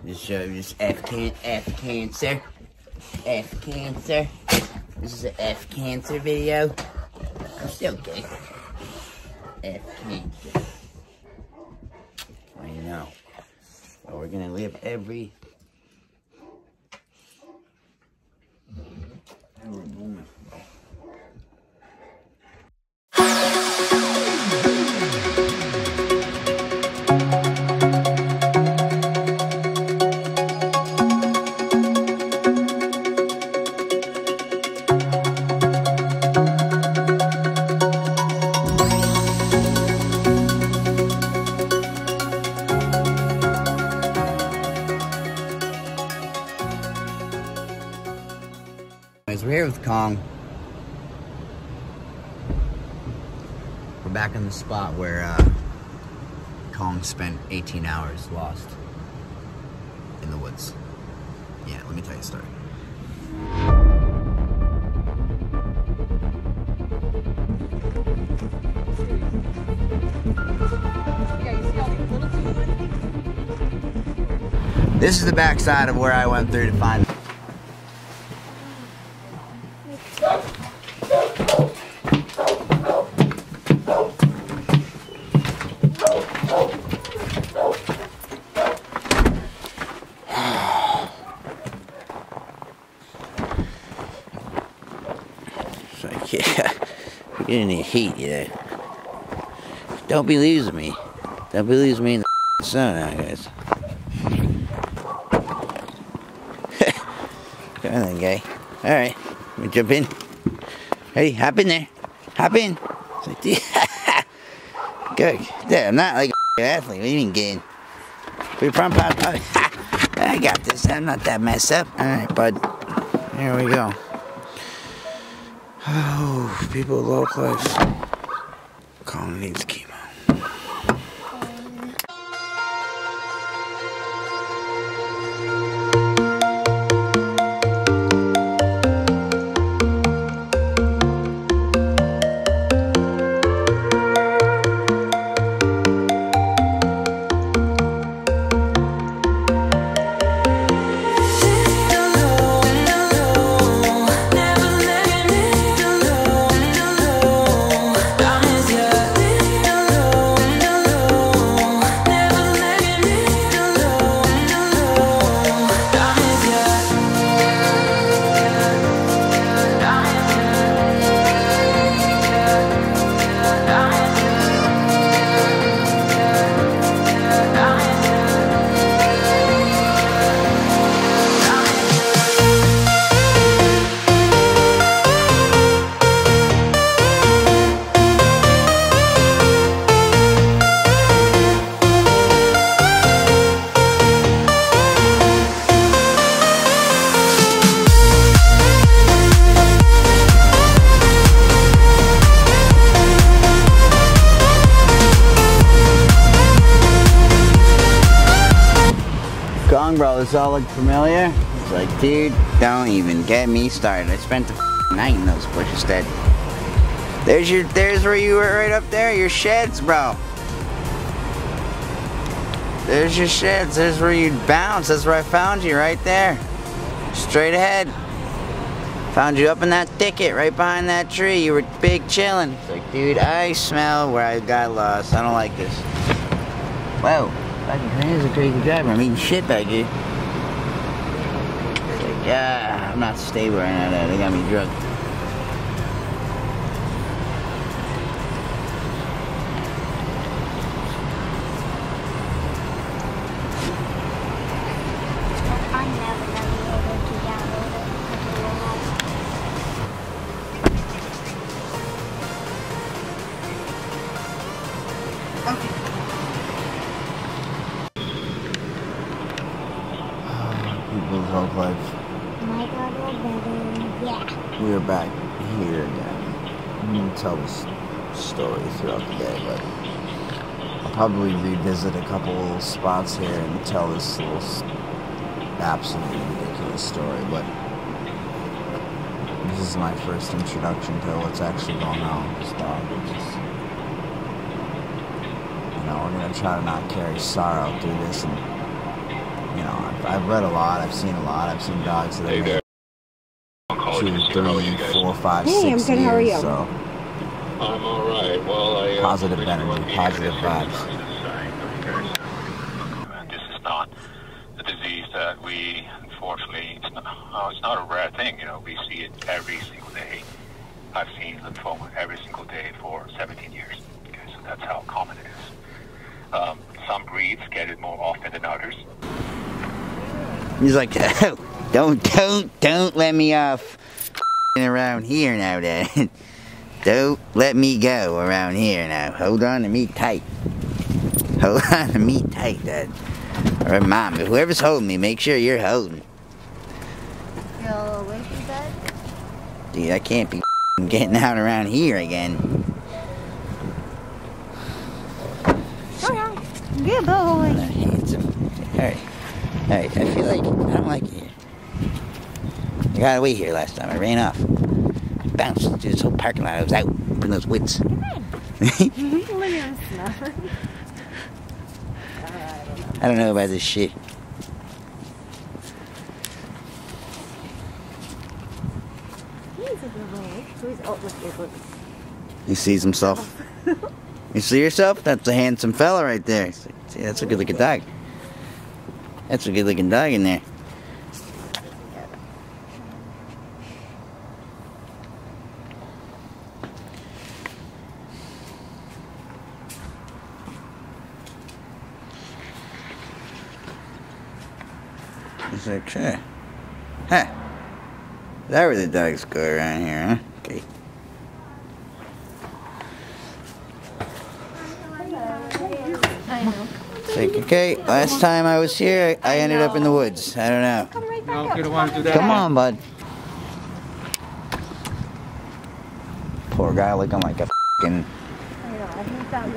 Just show you just F cancer. F cancer. This is an F cancer video. I'm still gay. F cancer. I know. But we're gonna live every moment. We're here with Kong. We're back on the spot where Kong spent 18 hours lost in the woods. Yeah, let me tell you a story. This is the backside of where I went through to find him. Yeah, we're getting the heat, yeah. Don't be losing me. Don't be losing me in the sun now, guys. Come on then, guy. Alright, let me jump in. Hey, hop in there. Hop in. Good. Yeah, I'm not like an athlete. What do you mean, getting? We're from Pop. I got this. I'm not that messed up. Alright, bud. Here we go. Oh, people low class. Colin needs chemo. Bro, this all look familiar? It's like, dude, don't even get me started. I spent the night in those bushes dead. There's where you were right up there, your sheds, bro. There's your sheds, there's where you'd bounce. That's where I found you, right there. Straight ahead. Found you up in that thicket, right behind that tree. You were big chilling. It's like, dude, I smell where I got lost. I don't like this. Whoa. Fucking Grennan is a crazy driver. I'm eating shit back here. It's like, yeah, I'm not stable right now. They got me drugged. People's whole life. My God, we're better. Yeah. We are back here again. I'm going to tell this story throughout the day, but I'll probably revisit a couple little spots here and tell this little absolutely ridiculous story, but this is my first introduction to what's actually going on with this dog. You know, we're going to try to not carry sorrow through this, and, you know, I've read a lot. I've seen a lot. I've seen dogs that have been 2, 3, 4, 5, 6 years. Hey, I'm good. How are you? So I'm all right. Well, positive energy, positive vibes. This is not a disease that we, unfortunately, it's not a rare thing. You know, we see it every single day. I've seen lymphoma every single day for 17 years. Okay, so that's how common it is. Some breeds get it more often than others. He's like, oh, don't let me off around here now, Dad. Don't let me go around here now. Hold on to me tight. Hold on to me tight, Dad. Or Mom, whoever's holding me, make sure you're holding. You a little winky, bud? Dude, I can't be getting out around here again. Oh, yeah. Good boy. Handsome. Alright, I feel like I don't like it here. I got away here last time. I ran off. I bounced through this whole parking lot. I was out for those wits. I don't know about this shit. He sees himself. You see yourself? That's a handsome fella right there. See, that's a good looking dog. That's a good looking dog in there. He's like, sure. Huh. Is that where the dogs go around here, huh? Okay. I know. It's like, okay, last time I was here, I ended up in the woods. I don't know. Come right back No, up. you don't want to do that. Come on, bud. Poor guy looking like a f***ing,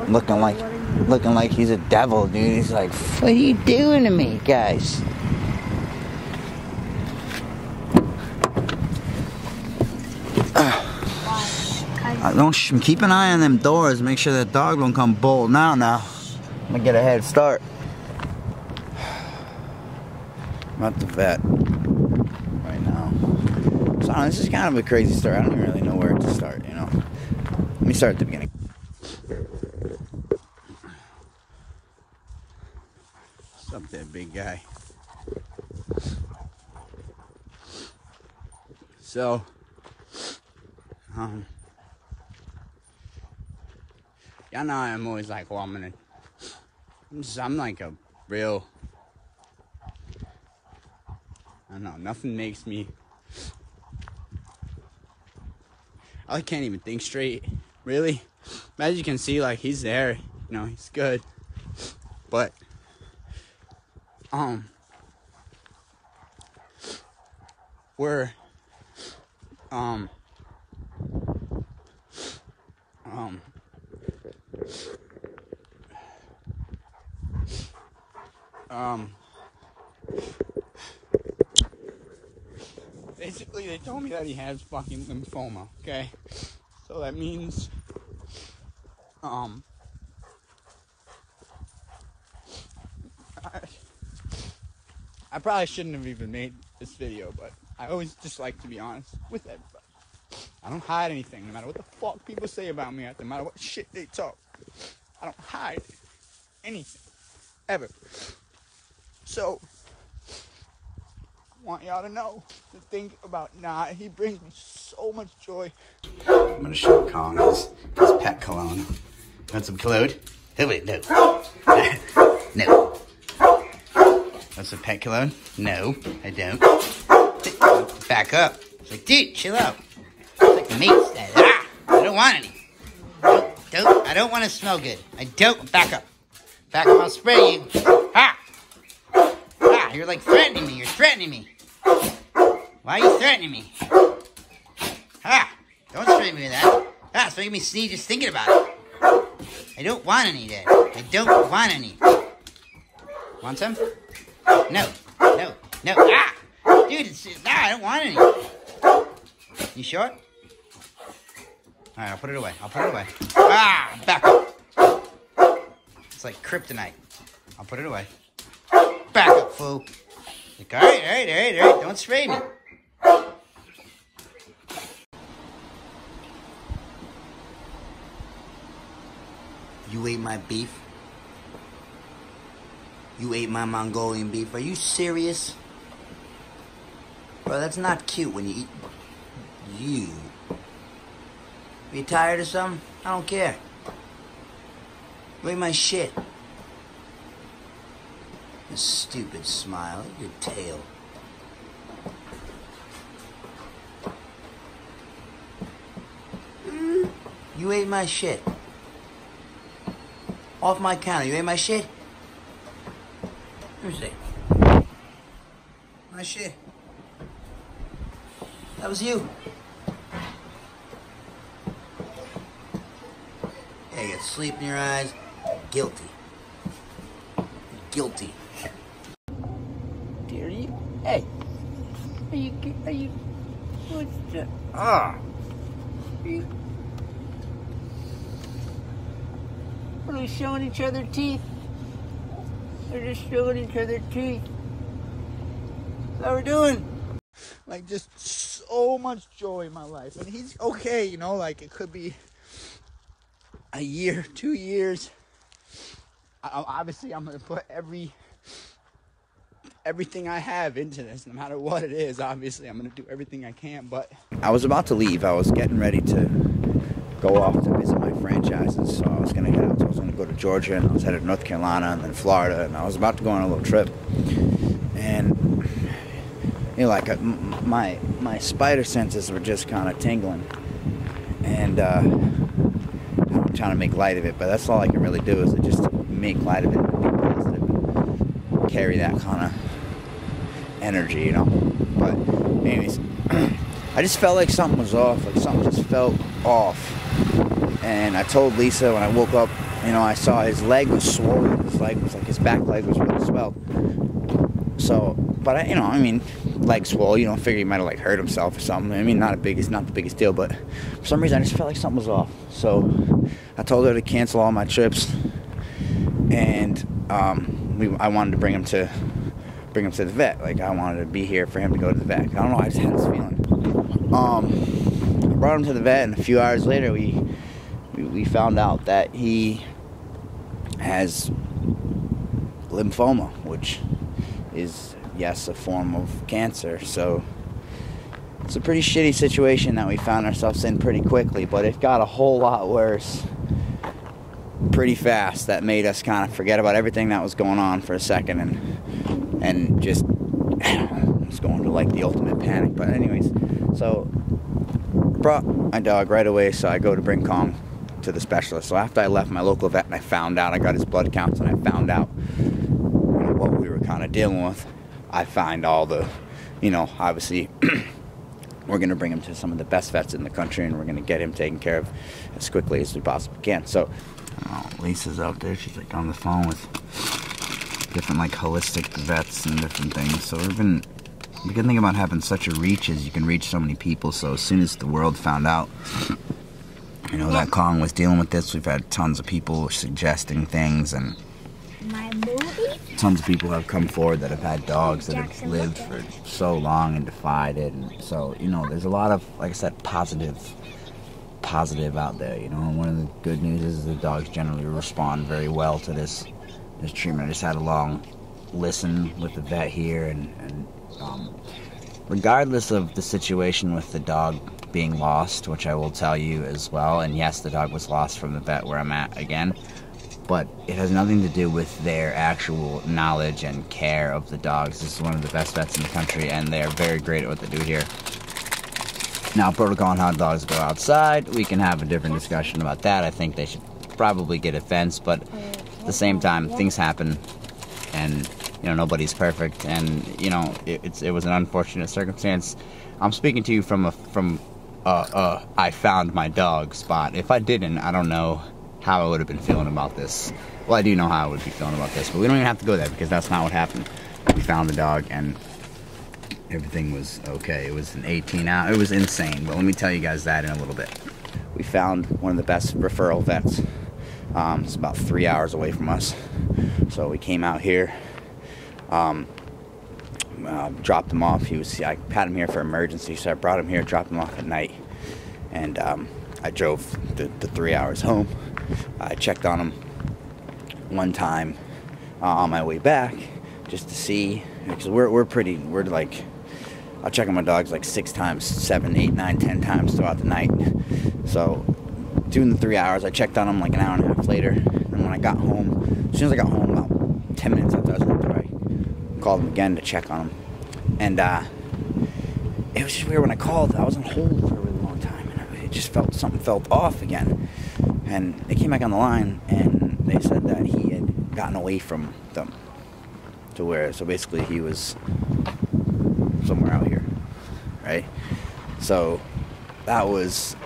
looking like he's a devil, dude. He's like, what are you doing to me, guys? Keep an eye on them doors. Make sure that dog don't come bolting out now. I'm gonna get a head start. I'm at the vet right now. So this is kind of a crazy story. I don't even really know where to start, you know. Let me start at the beginning. What's up there, big guy? So, y'all know I'm always like, well, I'm like a real, I don't know, nothing makes me, I can't even think straight, really. As you can see, like, he's there, you know, he's good, but, basically they told me that he has fucking lymphoma, okay? So that means, I probably shouldn't have even made this video, but I always just like to be honest with everybody. I don't hide anything, no matter what the fuck people say about me, no matter what shit they talk. I don't hide anything, ever. So, I want y'all to know, to think about he brings me so much joy. I'm gonna show Kong his pet cologne. Want some cologne? Oh wait, no. No. Want some pet cologne? No, I don't. Back up. It's like, dude, chill out. It's like the mate's dead. Ah! I don't want any. I don't want to smell good. I don't. Back up. Back up, I'll spray you. Ah! Ah, you're like threatening me. You're threatening me. Why are you threatening me? Ah! Don't spray me with that. Ah, it's making me sneeze just thinking about it. I don't want any, Dad. I don't want any. Want some? No. No. No. Ah! Dude, I don't want any. You sure? Alright, I'll put it away. Ah! Back up. It's like kryptonite. I'll put it away. Back up, fool. Like, all right, don't spray me. You ate my beef? You ate my Mongolian beef? Are you serious? Bro, that's not cute when you eat... You. Are you tired or something? I don't care. You ate my shit. You stupid smile. Look at your tail. You ate my shit. Off my counter. You ate my shit? Let me see. My shit. That was you. Yeah, you got sleep in your eyes. Guilty. Guilty. Dear you. Hey. Are you, what's the, are you showing each other teeth? They're just showing each other teeth. That's how we're doing. Like, just so much joy in my life. And he's okay, you know, like, it could be a year, 2 years. Obviously, I'm going to put everything I have into this, no matter what it is. Obviously, I'm going to do everything I can, but... I was about to leave. I was getting ready to go off to visit my franchises, so I was going to head out. So I was going to go to Georgia, and I was headed to North Carolina, and then Florida, and I was about to go on a little trip. And, you know, like, my spider senses were just kind of tingling. And, I'm trying to make light of it, but that's all I can really do is just make light of it and be positive and carry that kind of energy, you know. But anyways, I just felt like something was off, like something just felt off. And I told Lisa when I woke up, you know, I saw his leg was swollen. His leg was like, his back leg was really swelled. So, but I, you know, I mean, leg swole, you know, figure he might have like hurt himself or something. I mean, not the biggest deal, but for some reason I just felt like something was off. So I told her to cancel all my trips, and I wanted to bring him to the vet. Like, I wanted to be here for him to go to the vet. I don't know, I just had this feeling. I brought him to the vet, and a few hours later we found out that he has lymphoma, which is, yes, a form of cancer. So it's a pretty shitty situation that we found ourselves in pretty quickly, but it got a whole lot worse pretty fast. That made us kind of forget about everything that was going on for a second and just was going to like the ultimate panic. But anyways, so brought my dog right away, so I go to bring Kong to the specialist. So after I left my local vet and I found out, I got his blood counts and I found out, you know, what we were kind of dealing with, I find all the, you know, obviously we're going to bring him to some of the best vets in the country, and we're going to get him taken care of as quickly as we possibly can. So Lisa's out there. She's like on the phone with different like holistic vets and different things. So the good thing about having such a reach is you can reach so many people. So as soon as the world found out, you know, that Kong was dealing with this, we've had tons of people suggesting things, and tons of people have come forward that have had dogs that have lived for so long and defied it. And so, you know, there's a lot of, like I said, positive out there, you know. And one of the good news is the dogs generally respond very well to this treatment. I just had a long listen with the vet here, and regardless of the situation with the dog being lost, which I will tell you as well, and yes, the dog was lost from the vet where I'm at again, but it has nothing to do with their actual knowledge and care of the dogs. This is one of the best vets in the country, and they are very great at what they do here. Now, protocol on how dogs go outside, we can have a different discussion about that. I think they should probably get a fence, but at the same time, things happen, and, you know, nobody's perfect, and, you know, it was an unfortunate circumstance. I'm speaking to you from I found my dog spot. If I didn't, I don't know how I would have been feeling about this. Well, I do know how I would be feeling about this, but we don't even have to go there because that's not what happened. We found the dog and everything was okay. It was an 18-hour, it was insane, but let me tell you guys that in a little bit. We found one of the best referral vets. It's about 3 hours away from us. So we came out here. dropped him off. I had him here for emergency, so I brought him here, dropped him off at night, and I drove the 3 hours home. I checked on him one time on my way back just to see, because we're like, I'll check on my dogs like 6 times, 7, 8, 9, 10 times throughout the night. So doing the 3 hours, I checked on him like an hour and a half later, and when I got home, as soon as I got home, about 10 minutes after I was on the way, I called him again to check on him. And it was just weird. When I called, I was on hold for a really long time, and it just something felt off again. And they came back on the line, and they said that he had gotten away from them so basically he was somewhere out here, right? So that was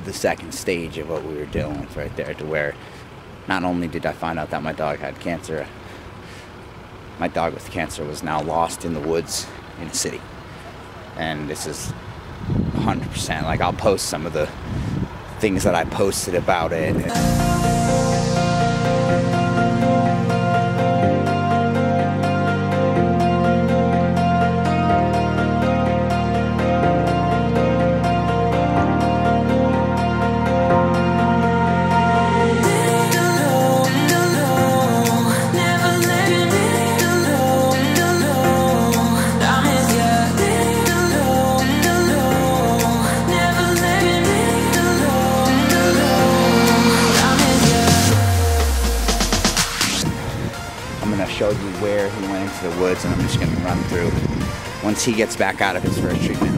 the second stage of what we were dealing with right there, to where not only did I find out that my dog had cancer, my dog with cancer was now lost in the woods in a city. And this is 100%, like, I'll post some of the things that I posted about it. Showed you where he went into the woods, and I'm just going to run through once he gets back out of his first treatment.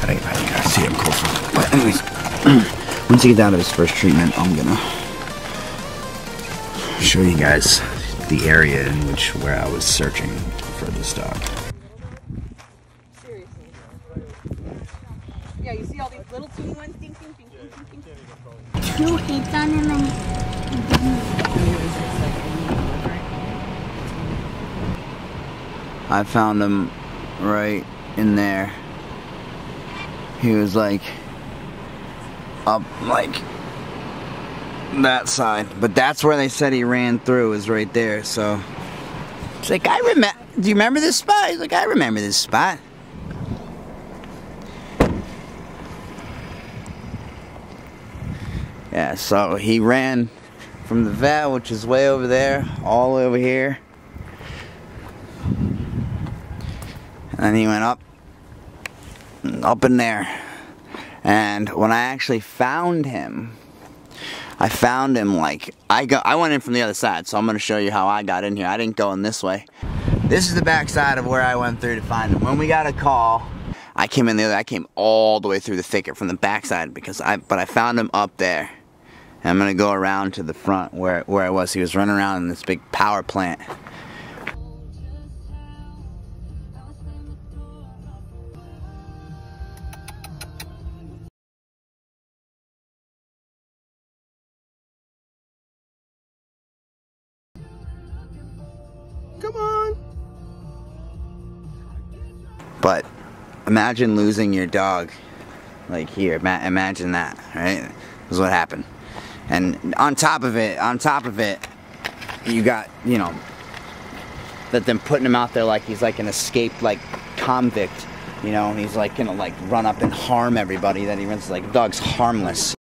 I gotta see him closer. But anyways, once he gets out of his first treatment, I'm gonna show you guys the area in where I was searching for this dog. Seriously. Yeah, you see all these little teeny ones? Ding, ding, ding, ding, ding, ding. 2 hits on him and I found him right in there. He was like up like that side, but that's where they said he ran through, is right there. So it's like, do you remember this spot? He's like, I remember this spot. Yeah, so he ran from the vet, which is way over there, all over here. And then he went up in there. And when I actually found him, like, I went in from the other side, so I'm going to show you how I got in here. I didn't go in this way. This is the back side of where I went through to find him. When we got a call, I came all the way through the thicket from the back side, but I found him up there. And I'm going to go around to the front where I was. He was running around in this big power plant. Come on. But imagine losing your dog, like here. Imagine that, right? This is what happened. And on top of it, you got, you know, that them putting him out there like he's like an escaped like convict, you know, and he's like gonna like run up and harm everybody that he runs. Like, the dog's harmless.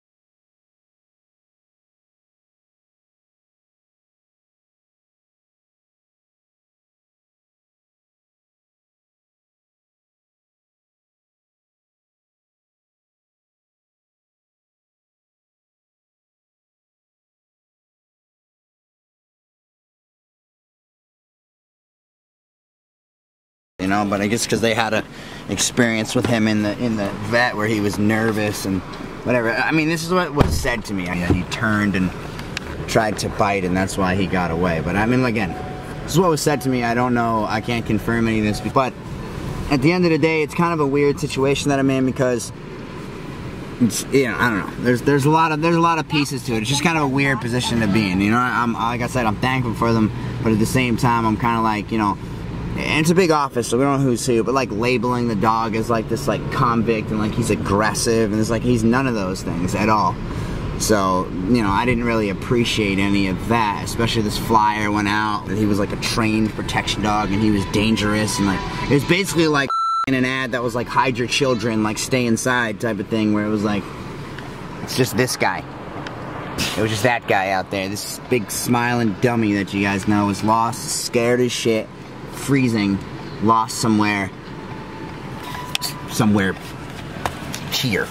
You know, but I guess because they had a experience with him in the vet where he was nervous and whatever. I mean, this is what was said to me. He turned and tried to bite, and that's why he got away. But I mean, again, this is what was said to me. I don't know. I can't confirm any of this. But at the end of the day, it's kind of a weird situation that I'm in, because it's, you know, I don't know. There's a lot of pieces to it. It's just kind of a weird position to be in. You know, like I said, I'm thankful for them, but at the same time, I'm kind of like, you know. And it's a big office, so we don't know who's who, but like labeling the dog as like this like convict and like he's aggressive, and it's like he's none of those things at all. So, you know, I didn't really appreciate any of that, especially this flyer went out that he was like a trained protection dog and he was dangerous, and like, it was basically like in an ad that was like, hide your children, like stay inside type of thing, where it was like, it's just this guy. It was just that guy out there, this big smiling dummy that you guys know was lost, scared as shit, freezing, lost somewhere here.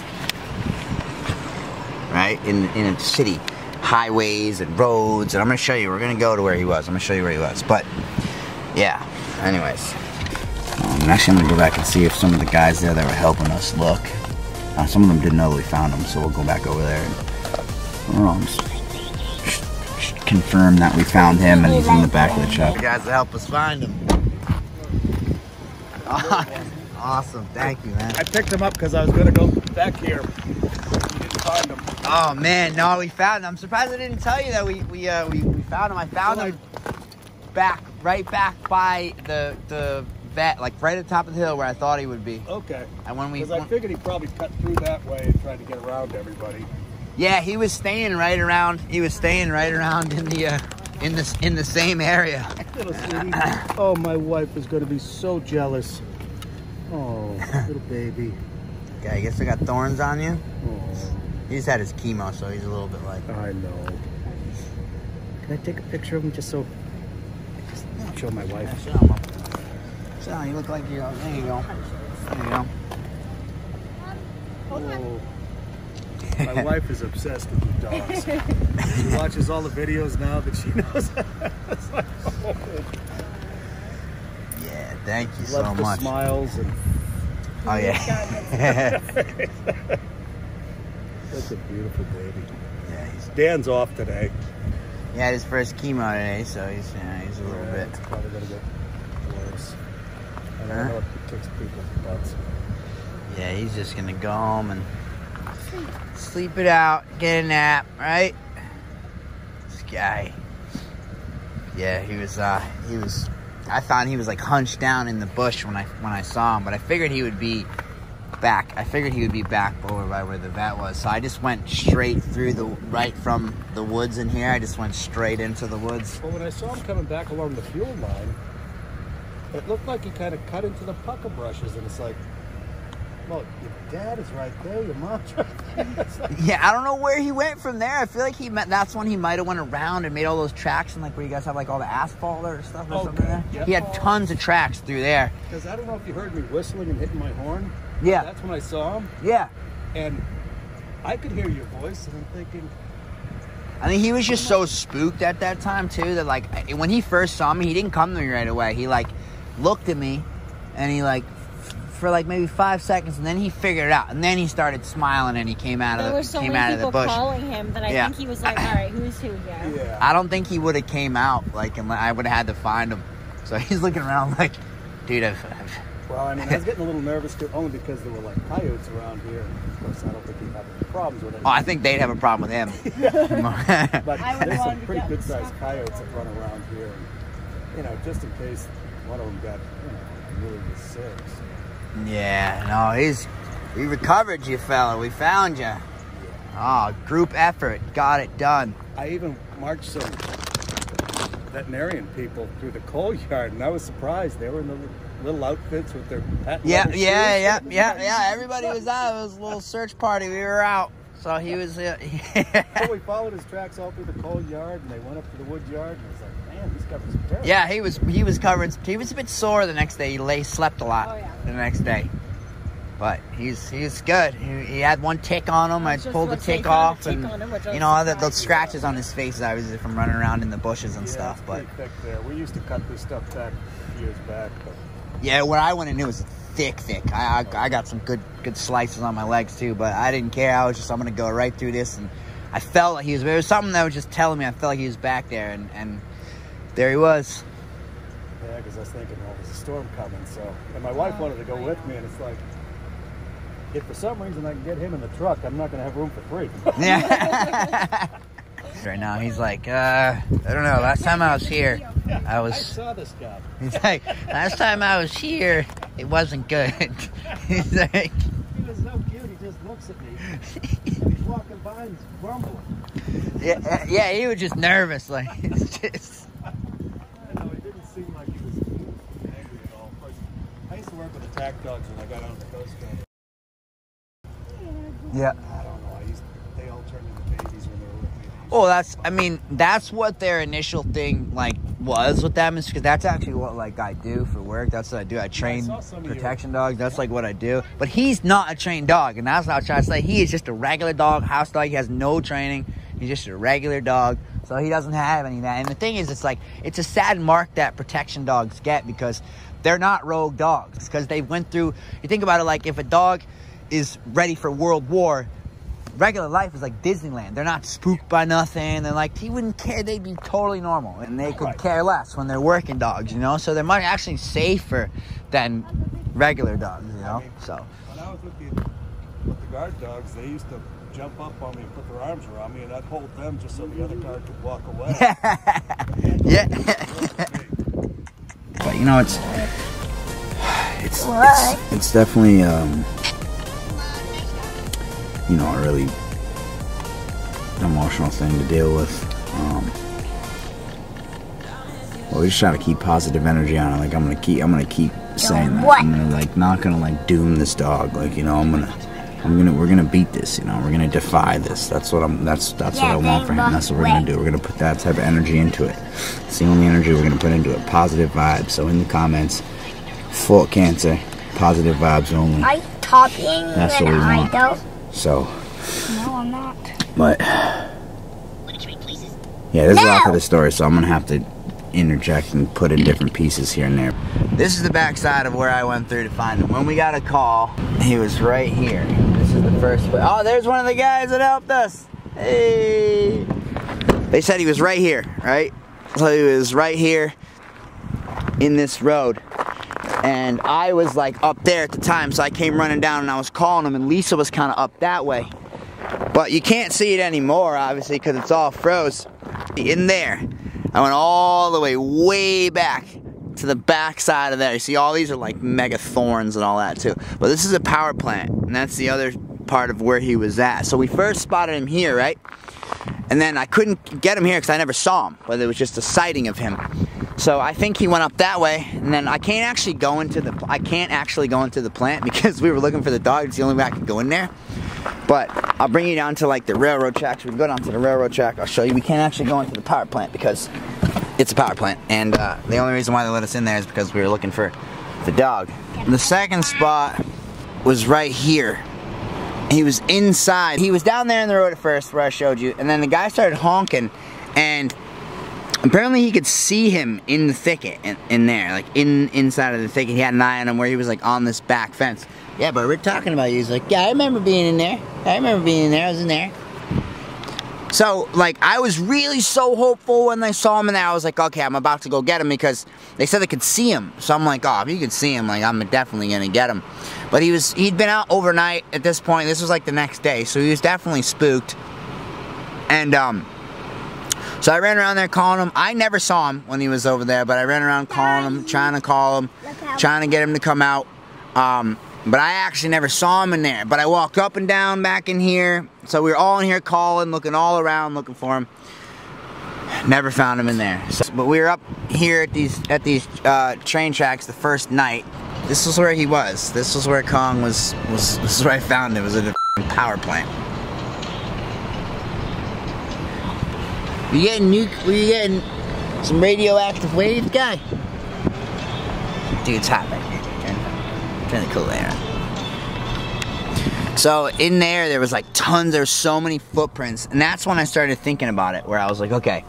Right? In a city. Highways and roads, and I'm gonna show you, we're gonna go to where he was. I'm gonna show you where he was. But yeah, anyways. Actually, I'm gonna go back and see if some of the guys there that were helping us look. Some of them didn't know that we found him, so we'll go back over there and just confirm that we found him and he's in the back of the truck. You guys to help us find him. Awesome, thank you, man. I picked him up because I was gonna go back here. Find him. Oh man, no, we found him. I'm surprised I didn't tell you that we found him. I found him right back by the vet, like right at the top of the hill where I thought he would be. Okay. And when because I figured he probably cut through that way and tried to get around everybody. Yeah, he was staying right around. He was staying right around in the same area. Little sweetie. Oh, my wife is going to be so jealous. Oh, little baby. Okay, I guess I got thorns on you. Oh. He just had his chemo, so he's a little bit like. I know. Can I take a picture of him just so? Just show my wife. Yeah, show him. So you look like you're. There you go. There you go. Oh. My wife is obsessed with the dogs. She watches all the videos now that she knows. It's like, oh. Yeah, thank you Love so the much. Smiles and. Oh yeah. That's a beautiful baby. Yeah, Dan's off today. He had his first chemo today, so he's a little bit. It's probably gonna get worse. I don't know if it kicks people's butts. Yeah, he's just gonna go home and sleep it out, get a nap, right? This guy. Yeah, he was. I thought he was like hunched down in the bush when I saw him, but I figured he would be back. I figured he would be back over by where the vet was. So I just went straight through right from the woods in here. I just went straight into the woods. Well, when I saw him coming back along the fuel line, it looked like he kind of cut into the pucker brushes, and it's like, well, your dad is right there, your mom's right there. Like, yeah, I don't know where he went from there. I feel like that's when he might have went around and made all those tracks, and like where you guys have like all the asphalt or stuff or something there. Yep. He had tons of tracks through there. Because I don't know if you heard me whistling and hitting my horn. Yeah. That's when I saw him. Yeah. And I could hear your voice, and I'm thinking... I think he was just so spooked at that time, too, that, like, when he first saw me, he didn't come to me right away. He, like, looked at me, and he, like, for, like, maybe 5 seconds, and then he figured it out. And then he started smiling, and he came out of the bush. There were so many people calling him that I think he was like, all right, who's who here? Yeah. I don't think he would have came out, like, and I would have had to find him. So he's looking around like, dude, Well, I mean, I was getting a little nervous, too, only because there were, like, coyotes around here. Of course, I don't think he'd have any problems with it. Oh, I think they'd have a problem with him. But there's some pretty good-sized coyotes that run around here. And, you know, just in case one of them got, you know, really sick. So. Yeah, no, we recovered you, fella. We found you. Oh, group effort. Got it done. I even marched some veterinarian people through the coal yard, and I was surprised. They were in the little outfits with their patent leather shoes. Yeah. Everybody was out. It was a little search party. We were out. So he was... So we followed his tracks all through the coal yard, and they went up to the wood yard, and I was like, man, he's covered some terrible. Yeah, he was covered. He was a bit sore the next day. He slept a lot the next day. But he's good. He had one tick on him. I pulled the tick off, and you know those scratches on his face obviously from running around in the bushes and stuff. But thick there. We used to cut this stuff back years back. But yeah, where I went in, it was thick. I got some good slices on my legs too, but I didn't care. I was just, I'm gonna go right through this, and I felt like there was something that was just telling me I felt like he was back there, and there he was. Yeah, because I was thinking, well, there's a storm coming, so, and my wife wanted to go with me, and it's like, if for some reason I can get him in the truck, I'm not gonna have room for free. Yeah. Right now he's like, I don't know, last time I was here, I saw this guy. He's like, last time I was here, it wasn't good. He's like... He was so cute, he just looks at me. And he's walking behind grumbling. Yeah, he was just nervous, like, it's just... I know, it didn't seem like he was angry at all. Of course, I used to work with attack dogs when I got on the Coast Guard. Yeah. I don't know, they all turned into babies when they were with me. Well, that's what their initial thing, like, was with them, is because that's actually what, like, I do for work. That's what I do. I train protection dogs. That's, like, what I do. But he's not a trained dog, and that's what I was trying to say. He is just a regular dog, house dog. He has no training. He's just a regular dog, so he doesn't have any of that. And the thing is, it's like, it's a sad mark that protection dogs get because they're not rogue dogs, because they went through, you think about it, like, if a dog is ready for World War, regular life is like Disneyland. They're not spooked by nothing. They're like, he wouldn't care. They'd be totally normal, and they could care less when they're working dogs, you know? So they're much actually safer than regular dogs, you know? So when I was with the guard dogs, they used to jump up on me and put their arms around me, and I'd hold them just so the other guard could walk away. Yeah. But you know, it's definitely you know, a really emotional thing to deal with. Well, we just try to keep positive energy on it. Like, I'm gonna keep saying that. I'm gonna, like, not gonna, like, doom this dog. Like, you know, we're gonna beat this. You know, we're gonna defy this. That's what I want for him. That's what we're gonna do. We're gonna put that type of energy into it. It's the only energy we're gonna put into it. Positive vibes. So in the comments, full cancer, positive vibes only. I'm talking. That's what we want. So. No, I'm not. But yeah, there's a lot to the story, so I'm gonna have to interject and put in different pieces here and there. This is the backside of where I went through to find him. When we got a call, he was right here. This is the first place. Oh, there's one of the guys that helped us. Hey. They said he was right here, right? So he was right here in this road. And I was like up there at the time, so I came running down and I was calling him, and Lisa was kind of up that way. But you can't see it anymore, obviously, because it's all froze. In there, I went all the way back to the back side of there. You see, all these are like mega thorns and all that too. But this is a power plant, and that's the other part of where he was at. So we first spotted him here, right? And then I couldn't get him here because I never saw him, but it was just a sighting of him. So I think he went up that way, and then I can't actually go into the plant because we were looking for the dog. It's the only way I could go in there. But I'll bring you down to like the railroad tracks. We can go down to the railroad track. I'll show you. We can't actually go into the power plant because it's a power plant, and the only reason why they let us in there is because we were looking for the dog. The second spot was right here. He was inside. He was down there in the road at first where I showed you, and then the guy started honking, and apparently he could see him in the thicket, in there, like inside of the thicket. He had an eye on him where he was like on this back fence. Yeah, but we're talking about you. He's like, yeah, I remember being in there. I was in there. So, like, I was really so hopeful when they saw him in there. I was like, okay, I'm about to go get him because they said they could see him. So I'm like, oh, if you could see him, like, I'm definitely gonna get him. But he'd been out overnight at this point. This was like the next day, so he was definitely spooked. And so I ran around there calling him. I never saw him when he was over there, but I ran around calling him, trying to call him, trying to get him to come out. But I actually never saw him in there. But I walked up and down back in here. So we were all in here calling, looking all around, looking for him. Never found him in there. So, but we were up here at these train tracks the first night. This was where he was. This was where Kong was. This is where I found him. It was at a power plant. Were you getting some radioactive waves, guy? Dude, it's hot right here. Turn the cooler on. So in there was like tons. There were so many footprints, and that's when I started thinking about it. Where I was like, okay,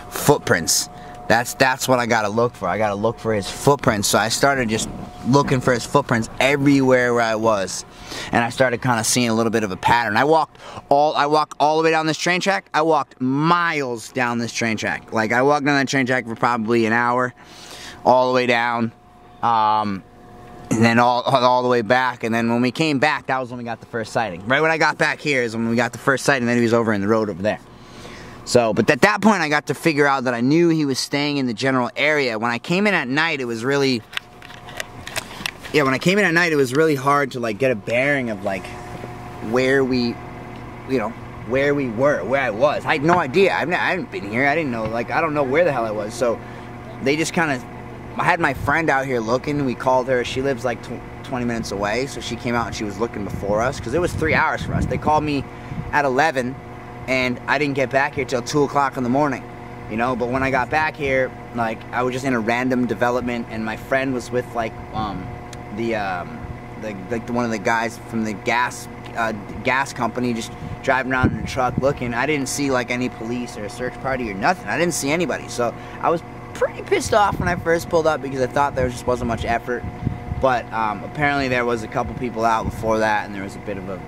footprints. That's what I gotta look for. I gotta look for his footprints. So I started just looking for his footprints everywhere where I was, and I started kind of seeing a little bit of a pattern. I walked all the way down this train track. I walked miles down this train track. Like, I walked down that train track for probably an hour, all the way down, and then all the way back. And then when we came back, that was when we got the first sighting. Right when I got back here is when we got the first sighting. Then he was over in the road over there. So, but at that point, I got to figure out that I knew he was staying in the general area. When I came in at night, it was really, when I came in at night, it was really hard to, like, get a bearing of, like, where we, you know, where we were, where I was. I had no idea. I hadn't been here. I didn't know, like, I don't know where the hell I was. So they just kind of, I had my friend out here looking. We called her. She lives like 20 minutes away. So she came out and she was looking before us because it was 3 hours for us. They called me at 11 and I didn't get back here till 2 o'clock in the morning, you know. But when I got back here, like, I was just in a random development and my friend was with like one of the guys from the gas company, just driving around in a truck looking. I didn't see like any police or a search party or nothing. I didn't see anybody. So I was pretty pissed off when I first pulled up because I thought there just wasn't much effort. But apparently there was a couple people out before that and there was a bit of a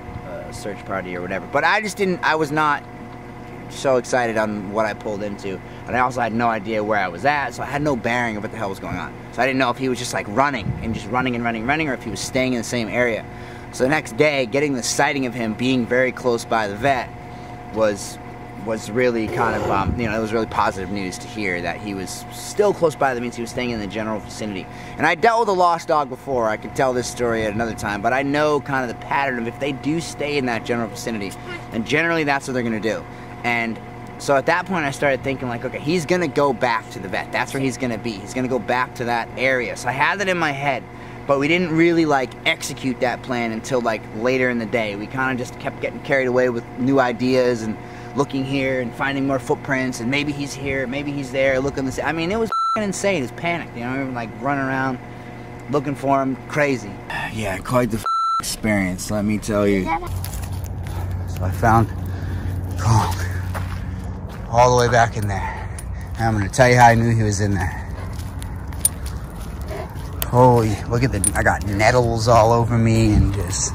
search party or whatever. But I was not so excited on what I pulled into. And I also had no idea where I was at, so I had no bearing of what the hell was going on. So I didn't know if he was just like running, or if he was staying in the same area. So the next day, getting the sighting of him being very close by the vet was really kind of, you know, it was really positive news to hear that he was still close by. That means he was staying in the general vicinity. And I dealt with a lost dog before. I could tell this story at another time, but I know kind of the pattern of if they do stay in that general vicinity, then generally that's what they're going to do. And so at that point I started thinking like, okay, he's going to go back to the vet. That's where he's going to be. He's going to go back to that area. So I had that in my head, but we didn't really like execute that plan until like later in the day. We kind of just kept getting carried away with new ideas and looking here and finding more footprints, and maybe he's here, maybe he's there, looking the same. I mean, it was insane. It was panicked, you know, like running around looking for him, crazy. Yeah, quite the experience, let me tell you. So I found Kong all the way back in there. And I'm gonna tell you how I knew he was in there. Holy, look at I got nettles all over me and just,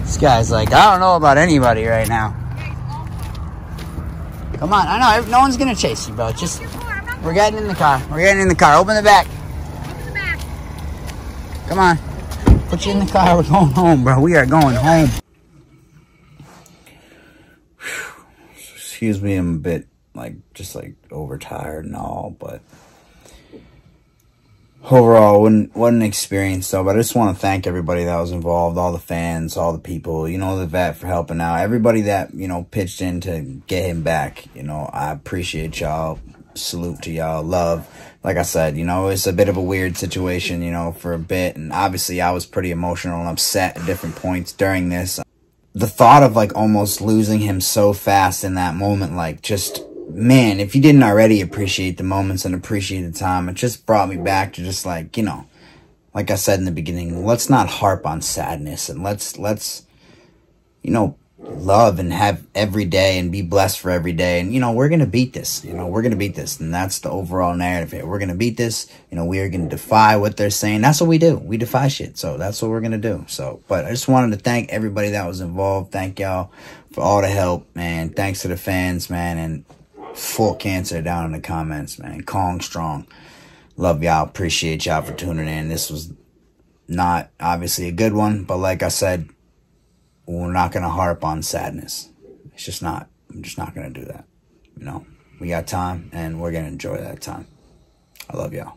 this guy's like, I don't know about anybody right now. Come on, I know, no one's gonna chase you, bro. Just, we're getting in the car. We're getting in the car. Open the back. Open the back. Come on. Put you in the car. We're going home, bro. We are going home. Excuse me, I'm a bit, like, just, like, overtired and all, but overall, what an experience, though. But I just want to thank everybody that was involved, all the fans, all the people, you know, the vet for helping out, everybody that, you know, pitched in to get him back. You know, I appreciate y'all. Salute to y'all. Love. Like I said, you know, it's a bit of a weird situation, you know, for a bit. And obviously, I was pretty emotional and upset at different points during this. The thought of, like, almost losing him so fast in that moment, like, just, man, if you didn't already appreciate the moments and appreciate the time, it just brought me back to just, like, you know, like I said in the beginning, let's not harp on sadness, and let's, you know, love and have every day and be blessed for every day. And, you know, we're going to beat this. You know, we're going to beat this. And that's the overall narrative here. We're going to beat this. You know, we are going to defy what they're saying. That's what we do. We defy shit. So that's what we're going to do. So, but I just wanted to thank everybody that was involved. Thank y'all for all the help, man. Thanks to the fans, man. And full cancer down in the comments, man. Kong strong. Love y'all. Appreciate y'all for tuning in. This was not obviously a good one, but like I said, we're not going to harp on sadness. It's just not. I'm just not going to do that. You know, we got time and we're going to enjoy that time. I love y'all.